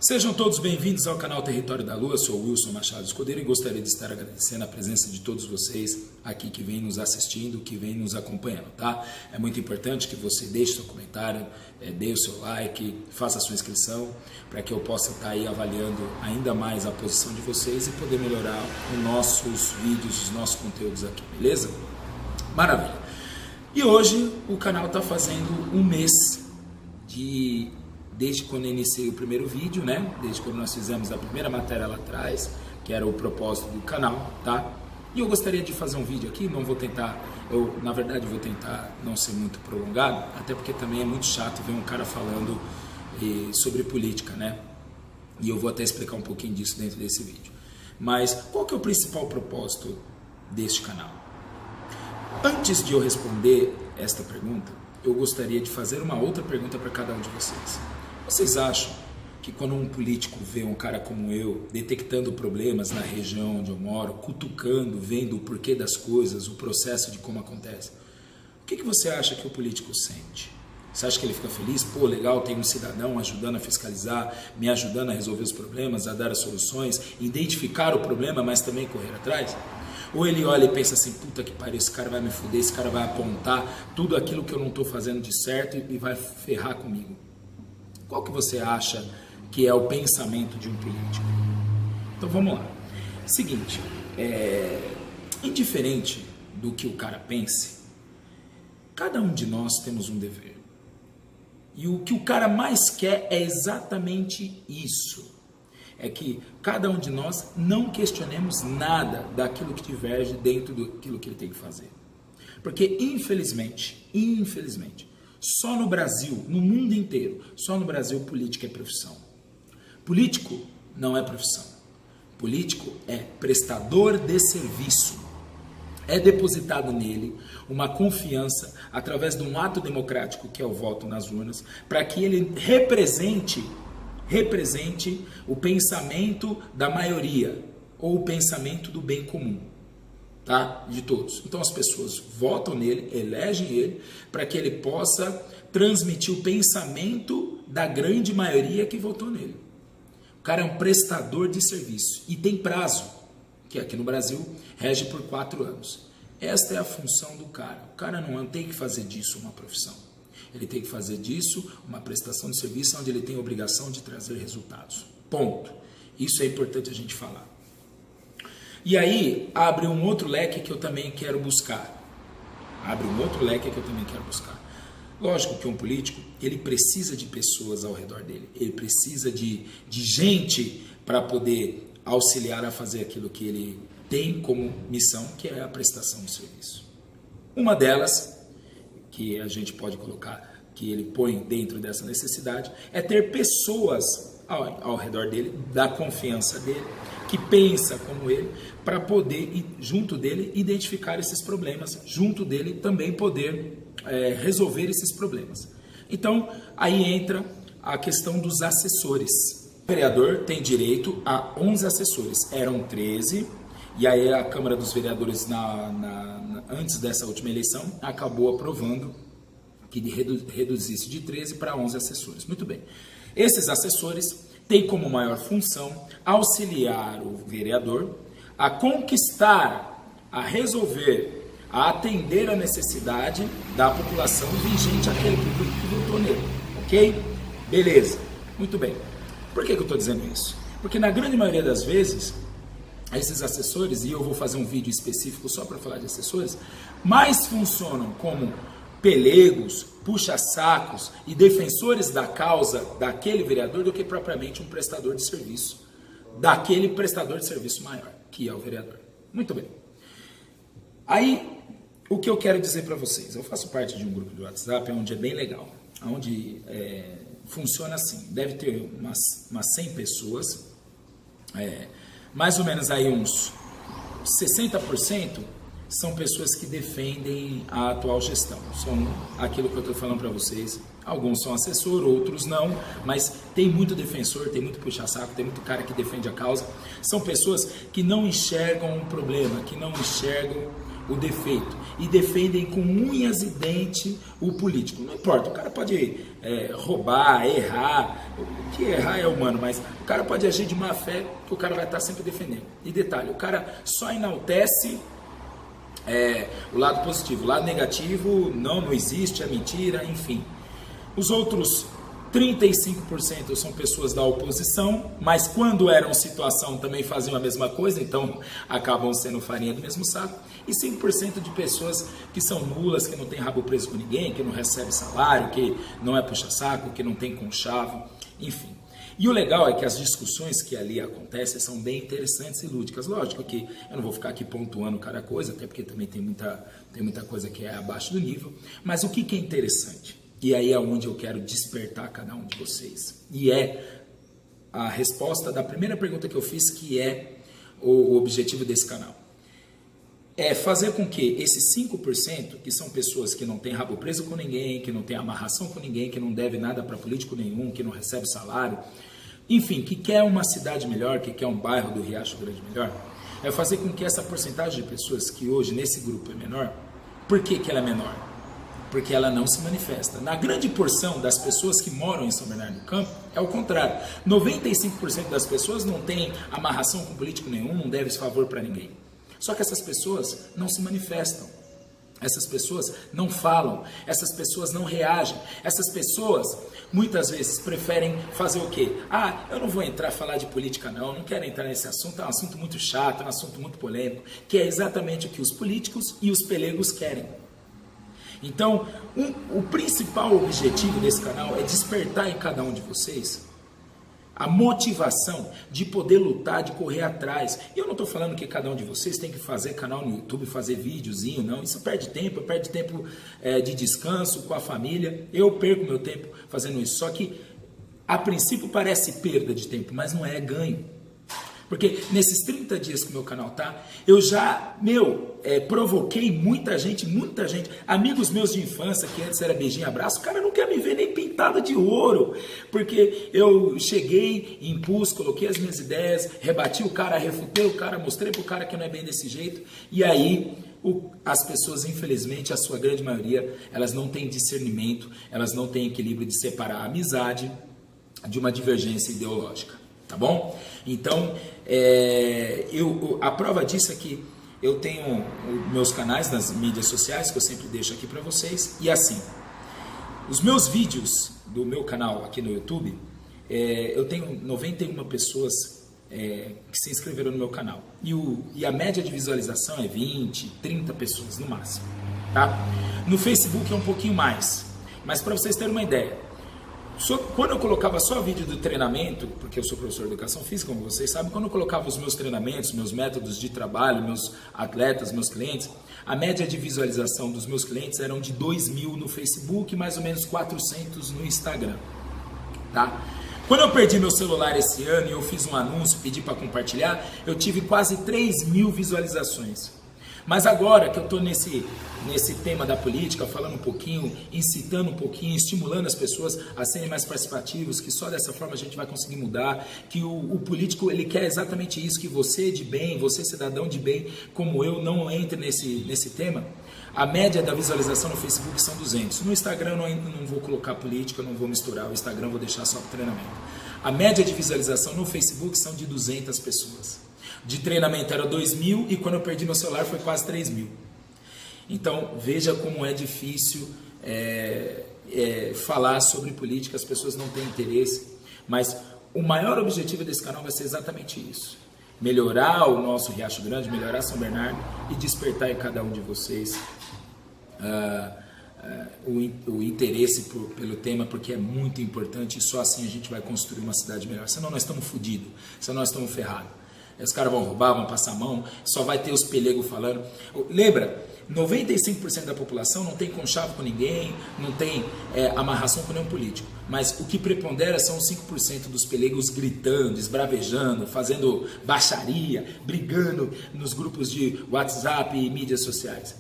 Sejam todos bem-vindos ao canal Território da Lua. Sou Wilson Machado Escudeiro e gostaria de estar agradecendo a presença de todos vocês aqui que vêm nos assistindo, que vêm nos acompanhando, tá? É muito importante que você deixe seu comentário, dê o seu like, faça a sua inscrição, para que eu possa estar aí avaliando ainda mais a posição de vocês e poder melhorar os nossos vídeos, os nossos conteúdos aqui, beleza? Maravilha! E hoje o canal está fazendo um mês desde quando eu iniciei o primeiro vídeo, né? Desde quando nós fizemos a primeira matéria lá atrás, que era o propósito do canal, tá? E eu gostaria de fazer um vídeo aqui, não vou tentar, na verdade vou tentar não ser muito prolongado, até porque também é muito chato ver um cara falando sobre política, né? E eu vou até explicar um pouquinho disso dentro desse vídeo. Mas qual que é o principal propósito deste canal? Antes de eu responder esta pergunta, eu gostaria de fazer uma outra pergunta para cada um de vocês. Vocês acham que quando um político vê um cara como eu, detectando problemas na região onde eu moro, cutucando, vendo o porquê das coisas, o processo de como acontece, o que você acha que o político sente? Você acha que ele fica feliz? Pô, legal, tem um cidadão ajudando a fiscalizar, me ajudando a resolver os problemas, a dar as soluções, identificar o problema, mas também correr atrás? Ou ele olha e pensa assim, puta que pariu, esse cara vai me fuder, esse cara vai apontar tudo aquilo que eu não estou fazendo de certo e vai ferrar comigo? Qual que você acha que é o pensamento de um político? Então vamos lá. Seguinte, indiferente do que o cara pense, cada um de nós temos um dever. E o que o cara mais quer é exatamente isso. É que cada um de nós não questionemos nada daquilo que diverge dentro daquilo que ele tem que fazer. Porque infelizmente, só no Brasil, no mundo inteiro, só no Brasil política é profissão. Político não é profissão. Político é prestador de serviço. É depositado nele uma confiança através de um ato democrático que é o voto nas urnas, para que ele represente o pensamento da maioria ou o pensamento do bem comum, tá? De todos. Então as pessoas votam nele, elegem ele para que ele possa transmitir o pensamento da grande maioria que votou nele. O cara é um prestador de serviço e tem prazo, que aqui no Brasil rege por 4 anos. Esta é a função do cara. O cara não tem que fazer disso uma profissão. Ele tem que fazer disso uma prestação de serviço onde ele tem a obrigação de trazer resultados. Ponto. Isso é importante a gente falar. E aí, abre um outro leque que eu também quero buscar. Lógico que um político, ele precisa de pessoas ao redor dele. Ele precisa de gente para poder auxiliar a fazer aquilo que ele tem como missão, que é a prestação de serviço. Uma delas, que a gente pode colocar, que ele põe dentro dessa necessidade, é ter pessoas ao redor dele, da confiança dele, que pensa como ele, para poder, junto dele, identificar esses problemas, junto dele também poder resolver esses problemas. Então, aí entra a questão dos assessores. O vereador tem direito a 11 assessores, eram 13, e aí a Câmara dos Vereadores, antes dessa última eleição, acabou aprovando que reduzisse de 13 para 11 assessores. Muito bem. Esses assessores têm como maior função auxiliar o vereador a conquistar, a resolver, a atender a necessidade da população vigente àquele público que votou nele. Ok? Beleza. Muito bem. Por que eu estou dizendo isso? Porque na grande maioria das vezes, esses assessores, e eu vou fazer um vídeo específico só para falar de assessores, mais funcionam como pelegos, puxa-sacos e defensores da causa daquele vereador do que propriamente um prestador de serviço, daquele prestador de serviço maior, que é o vereador. Muito bem. Aí, o que eu quero dizer para vocês? Eu faço parte de um grupo de WhatsApp onde é bem legal, onde funciona assim, deve ter umas 100 pessoas, mais ou menos aí uns 60% são pessoas que defendem a atual gestão. São aquilo que eu estou falando para vocês. Alguns são assessor, outros não, mas tem muito defensor, tem muito puxa-saco, tem muito cara que defende a causa. São pessoas que não enxergam um problema, que não enxergam o defeito e defendem com unhas e dentes o político. Não importa, o cara pode roubar, errar, o que errar é humano, mas o cara pode agir de má fé que o cara vai estar sempre defendendo. E detalhe, o cara só enaltece o lado positivo, o lado negativo não existe, é mentira, enfim. Os outros 35% são pessoas da oposição, mas quando eram situação também faziam a mesma coisa, então acabam sendo farinha do mesmo saco. E 5% de pessoas que são nulas, que não tem rabo preso com ninguém, que não recebe salário, que não é puxa-saco, que não tem conchavo, enfim. E o legal é que as discussões que ali acontecem são bem interessantes e lúdicas. Lógico que eu não vou ficar aqui pontuando cada coisa, até porque também tem muita coisa que é abaixo do nível, mas o que é interessante? E aí é onde eu quero despertar cada um de vocês. E é a resposta da primeira pergunta que eu fiz, que é o objetivo desse canal. É fazer com que esses 5%, que são pessoas que não têm rabo preso com ninguém, que não tem amarração com ninguém, que não deve nada para político nenhum, que não recebe salário, enfim, que quer uma cidade melhor, que quer um bairro do Riacho Grande melhor, é fazer com que essa porcentagem de pessoas que hoje nesse grupo é menor. Por que ela é menor? Porque ela não se manifesta. Na grande porção das pessoas que moram em São Bernardo do Campo, é o contrário. 95% das pessoas não tem amarração com político nenhum, não deve esse favor para ninguém. Só que essas pessoas não se manifestam. Essas pessoas não falam, essas pessoas não reagem, essas pessoas muitas vezes preferem fazer o quê? Eu não vou entrar a falar de política não quero entrar nesse assunto, é um assunto muito chato, é um assunto muito polêmico, que é exatamente o que os políticos e os pelegos querem. Então, o principal objetivo desse canal é despertar em cada um de vocês a motivação de poder lutar, de correr atrás. E eu não estou falando que cada um de vocês tem que fazer canal no YouTube, fazer videozinho, não. Isso perde tempo de descanso com a família. Eu perco meu tempo fazendo isso. Só que, a princípio, parece perda de tempo, mas não é ganho. Porque nesses 30 dias que o meu canal tá, eu já, provoquei muita gente, amigos meus de infância, que antes era beijinho e abraço, o cara não quer me ver nem pintado de ouro, porque eu cheguei, impus, coloquei as minhas ideias, rebati o cara, refutei o cara, mostrei pro cara que não é bem desse jeito, e aí as pessoas, infelizmente, a sua grande maioria, elas não têm discernimento, elas não têm equilíbrio de separar a amizade de uma divergência ideológica. Tá bom? Então, a prova disso é que eu tenho meus canais nas mídias sociais, que eu sempre deixo aqui para vocês, e assim, os meus vídeos do meu canal aqui no YouTube, eu tenho 91 pessoas que se inscreveram no meu canal, e a média de visualização é 20, 30 pessoas no máximo, tá? No Facebook é um pouquinho mais, mas para vocês terem uma ideia, quando eu colocava só vídeo do treinamento, porque eu sou professor de educação física, como vocês sabem, quando eu colocava os meus treinamentos, meus métodos de trabalho, meus atletas, meus clientes, a média de visualização dos meus clientes eram de 2.000 no Facebook, mais ou menos 400 no Instagram, tá? Quando eu perdi meu celular esse ano e eu fiz um anúncio, pedi para compartilhar, eu tive quase 3.000 visualizações. Mas agora que eu estou nesse tema da política, falando um pouquinho, incitando um pouquinho, estimulando as pessoas a serem mais participativos, que só dessa forma a gente vai conseguir mudar, que o político ele quer exatamente isso, que você de bem, você cidadão de bem, como eu, não entre nesse tema. A média da visualização no Facebook são 200. No Instagram eu não vou colocar política, não vou misturar, o Instagram eu vou deixar só para treinamento. A média de visualização no Facebook são de 200 pessoas. De treinamento era 2.000 e quando eu perdi meu celular foi quase 3.000. Então veja como é difícil falar sobre política, as pessoas não têm interesse, mas o maior objetivo desse canal vai ser exatamente isso: melhorar o nosso Riacho Grande, melhorar São Bernardo e despertar em cada um de vocês o interesse pelo tema, porque é muito importante e só assim a gente vai construir uma cidade melhor. Senão nós estamos fodidos, senão nós estamos ferrados. Os caras vão roubar, vão passar a mão, só vai ter os pelegos falando. Lembra, 95% da população não tem conchavo com ninguém, não tem amarração com nenhum político. Mas o que prepondera são os 5% dos pelegos gritando, esbravejando, fazendo baixaria, brigando nos grupos de WhatsApp e mídias sociais.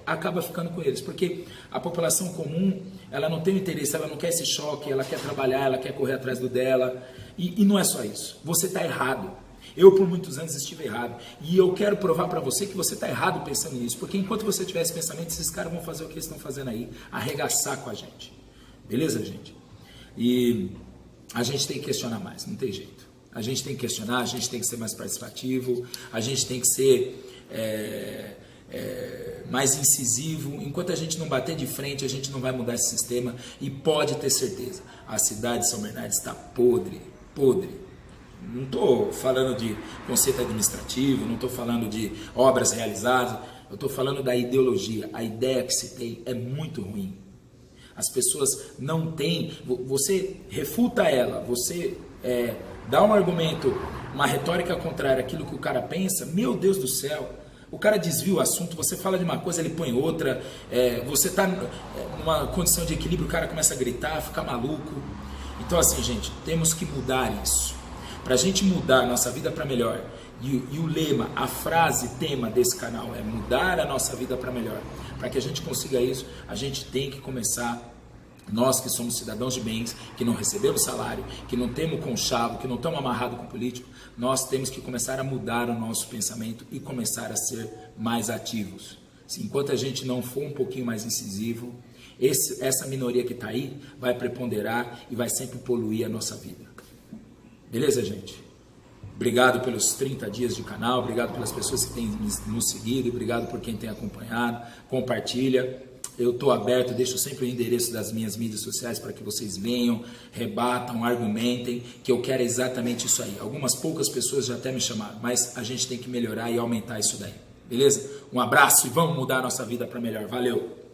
Acaba ficando com eles, porque a população comum, ela não tem interesse, ela não quer esse choque, ela quer trabalhar, ela quer correr atrás do dela. E não é só isso, você está errado. Eu, por muitos anos, estive errado. E eu quero provar para você que você está errado pensando nisso. Porque enquanto você tiver esse pensamento, esses caras vão fazer o que eles estão fazendo aí. Arregaçar com a gente. Beleza, gente? E a gente tem que questionar mais, não tem jeito. A gente tem que questionar, a gente tem que ser mais participativo, a gente tem que ser mais incisivo. Enquanto a gente não bater de frente, a gente não vai mudar esse sistema. E pode ter certeza, a cidade de São Bernardo está podre, podre. Não estou falando de conceito administrativo, não estou falando de obras realizadas, eu estou falando da ideologia. A ideia que se tem é muito ruim. As pessoas não têm, você refuta ela, você dá um argumento, uma retórica contrária àquilo que o cara pensa, meu Deus do céu, o cara desvia o assunto, você fala de uma coisa, ele põe outra, você está numa condição de equilíbrio, o cara começa a gritar, fica maluco. Então assim, gente, temos que mudar isso. Para a gente mudar a nossa vida para melhor, e o lema, a frase, tema desse canal é mudar a nossa vida para melhor. Para que a gente consiga isso, a gente tem que começar, nós que somos cidadãos de bens, que não recebemos salário, que não temos conchavo, que não estamos amarrados com político, nós temos que começar a mudar o nosso pensamento e começar a ser mais ativos. Enquanto a gente não for um pouquinho mais incisivo, essa minoria que está aí vai preponderar e vai sempre poluir a nossa vida. Beleza, gente? Obrigado pelos 30 dias de canal, obrigado pelas pessoas que têm nos seguido, obrigado por quem tem acompanhado, compartilha. Eu estou aberto, deixo sempre o endereço das minhas mídias sociais para que vocês venham, rebatam, argumentem, que eu quero exatamente isso aí. Algumas poucas pessoas já até me chamaram, mas a gente tem que melhorar e aumentar isso daí. Beleza? Um abraço e vamos mudar a nossa vida para melhor. Valeu!